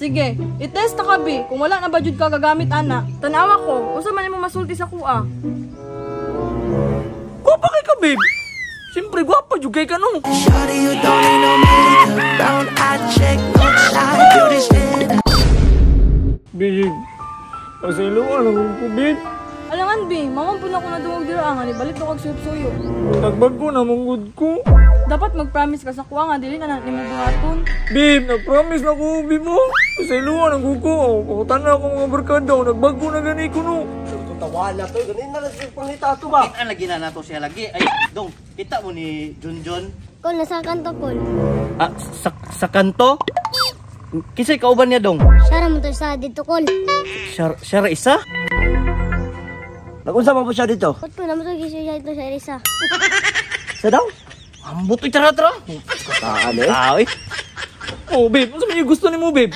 Sige, itest na ka, Bi. Kung wala na ba jud ka gagamit, ana. Tanawa ko, unsa man imong masulti sa kuha? Gwapa kay ka, babe. Siyempre, gwapa jud kay ka, no? Shawty, you don't need no makeup. Brown eye check, no shy, beauty stand. Babe, pasiluan ako ko, babe. Alangan, Bi, mamon po na ko nadungog dira nga, ibalik ko kag suyop-suyo. Nagbag ko na mong ko. Dapat mag-promise ka sa kuha nga, dili na natin mo buhaton. Babe, nag-promise na ko, babe mo. Pasiluan ang kuko. Pakutan na ako mga barkada. Nagbag ko na gani ko, no? Tawa na to, ganin na lang siya pangita to ba? Kita lagi na nato siya lagi. Ay, dong, kita mo ni Junjun. Kol, nasa kanto, Kol. Ah, sa kanto? Kisay kauban niya, dong? Siya mo to sa dito, Kol. Siya ra isa? Nagunsa man po siya dito? Ba't po naman to gisya ito sa Erisa? Sa daw? Ambot, ito'y tara-tara. Kataan eh. Ay, Oh, babe, ano sa gusto ni mo, babe?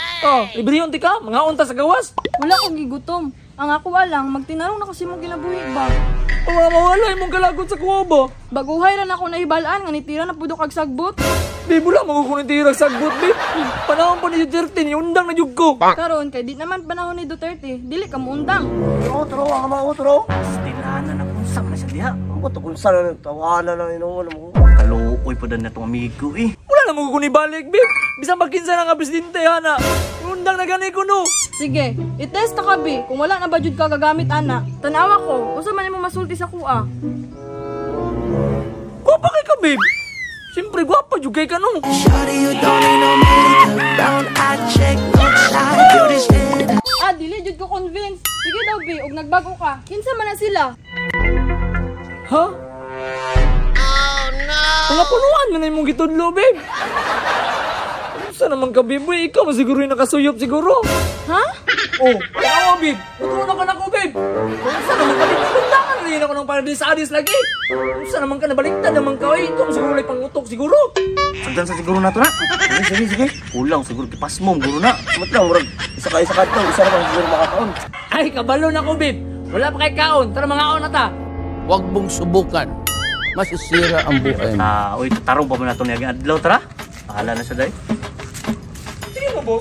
Libre yun, tika. Mga unta sa gawas. Wala ko gigutom. Ang ako lang, magtinarong na kasi mong kinabuhi ba? Mawala mong kalagot sa kuha ba? Baguhay ran ako na ibalaan, nga nitira na pudo kag sagbot. Babe, wala makukunin tirag sagbot, babe. Panahon pa ni Duterte, undang na jug ko. Karon kay di naman panahon ni Duterte, dili ka muundang. Utro, ang mga utro. tinanan na kung saan na siya diha. Ang bato kung saan tawanan na inuunan mo. Kaluoy pa na itong amigo eh. Wala na makukunin balik, babe. Bisang magkinsa na nga presidente, hana. Undang na gani ko, no? Sige, itest na ka, Bi. Kung wala na ba jud ka gagamit, ana. Tanawa ko, unsa man imong masulti sa kuha? Gwapa kay ka, babe. Siyempre, gwapa jud kay ka, no? Shawty, you don't need no makeup. Brown eye check, no shy, beauty stand. Dili jud ko convince. Sige daw, Bi, og nagbago ka. Kinsa man na sila? Ha? Oh, no! Mga punuan mo na yung mong gitudlo, babe. Saan naman ka, babe? Uy, ikaw siguro yung nakasuyop siguro. Ha? Oh, kaya babe. Tutulong ka na ko, babe. Saan naman ka, babe? Kundangan rin ako ng paradis-adis lagi. Saan naman ka, nabaliktad naman ka. Ito ang siguro lang pangutok, siguro. Sagdan sa siguro na to na. Sige. Kulang, siguro kipas mo, guro na. Mat lang, murag. Isa ka to. Isa naman siguro makakaon. Ay, kabalo na ko, babe. Wala pa kay kaon. Tara, mga kaon na ta. Huwag mong subukan. Masisira ang buhay mo. Uy, tarong pa mo na ito niya. Adlaw, tara. Pahala na siya, day. Sige na, bo.